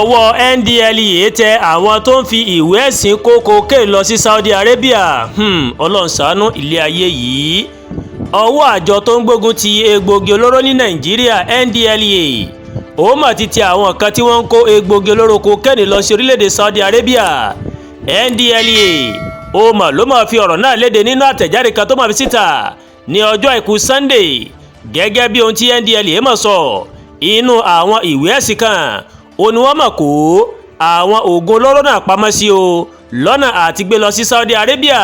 ọwọ́ NDLEA tẹ àwọn tó ń fi ìwé ẹ̀sìn kó cocaine lọ sí Saudi Arabia. Ọlọ́run ṣàánú ilé ayé yìí. ọwọ́ àjọ tó ń gbógun ti egbògi olóró ní Nàìjíríà NDLEA ó mà ti tẹ àwọn kan tí wọ́n ń kó egbògi olóró cocaine lọ sí orílẹ̀-èdè Saudi Arabia. NDLEA ó mà ló máa fi ọ̀rọ̀ náà léde nínú àtẹ̀jáde kan tó máa fi síta ní ọjọ́ àìkú Sunday gẹ́gẹ́ bí ohun tí NDLEA mọ̀ sọ inú àwọn ìwé ẹ̀sìn kan ó ní wọ́n mọ̀ kó àwọn oògùn olóró náà pamọ́ sí o lọ́nà àti gbé lọ sí Saudi Arabia.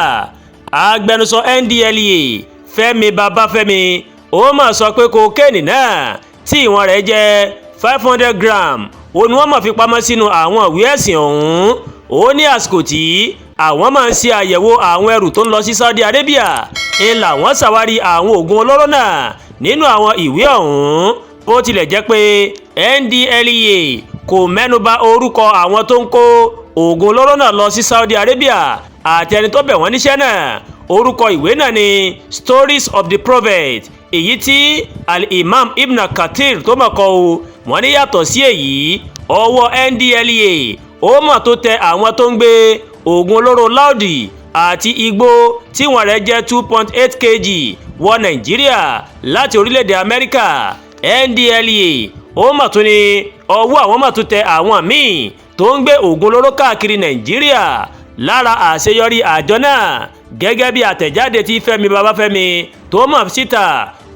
Agbẹnusọ NDLEA Fẹ́mi Babáfẹ́mi ó mà sọ pé kokéènì náà tí ìwọ̀n rẹ̀ jẹ́ 500 gram ó ní wọ́n mọ̀ fi pamọ́ sínú àwọn ìwé ẹ̀sìn ọ̀hún. Ó ní àsìkò tí àwọn máa ń ṣe àyẹ̀wò àwọn ẹrù tó ń lọ sí Saudi Arabia ń làwọn ṣàwárí àwọn oògùn olóró náà nínú àwọn ìwé ọ̀hún. Bó tilẹ̀ jẹ́ pé NDLEA kò mẹ́nuba orúkọ àwọn tó ń kó oògùn olóró náà lọ sí Saudi Arabia àti ẹni tó bẹ̀ wọ́n níṣẹ́ náà. Orúkọ ìwé náà ni Stories of the Prophet, èyí tí Al-Imam Ibn Kathir tó mọ̀ kọ o. Wọ́n ní yàtọ̀ sí èyí ọwọ́ NDLEA ó mọ̀ tó tẹ àwọn tó ń gbé oògùn olóró láòdì àti igbó tí wọ́n rẹ̀ jẹ́ 2.8 kg wọ Nàìjíríà láti orílẹ̀-èdè Amẹ́ríkà. NDLEA ó mọ̀ tún ní ọwọ́ àwọn mọ̀ tó tẹ àwọn míì tó ń gbé oògùn olóró káàkiri Nàìjíríà. Lára àṣeyọrí àjọ náà gẹ́gẹ́ bí àtẹ̀jáde tí Fẹ́mi Babáfẹ́mi tó mọ̀ síta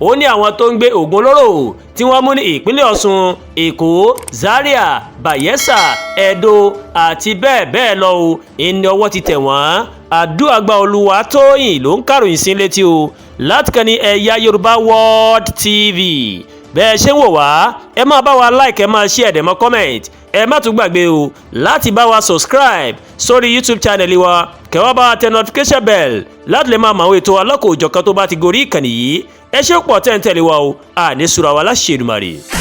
ó ní àwọn tó ń gbé oògùn olóró tí wọ́n mú ní ìpínlẹ̀ Ọ̀ṣun, Èkó, Zaria, Bayelsa, Edo àti bẹ́ẹ̀ bẹ́ẹ̀ lọ o ìní ọwọ́ ti tẹ̀ wọ́n. Àdúràgbà Olúwatóyìn ló ń kàròyìn sí létí o láti kàn ní Ẹ̀yà Yorùbá World TV. Bẹ́ẹ̀ ṣe ń wò wá ẹ máa bá wa like ẹ máa share ẹ dẹ̀ máa comment ẹ má tún gbàgbé o láti bá wa subscribe sórí YouTube channel wa kẹwàá bá wa tẹ notification bell láti lè máa mọ àwọn ètò ọlọ́kọ̀ òjọ̀kan tó bá ti gorí ìkànnì yìí. Ẹ ṣé pọ̀ tẹ́ ń tẹ̀lé wa o àní sùúrù àwa láṣẹ Èdùmàrè.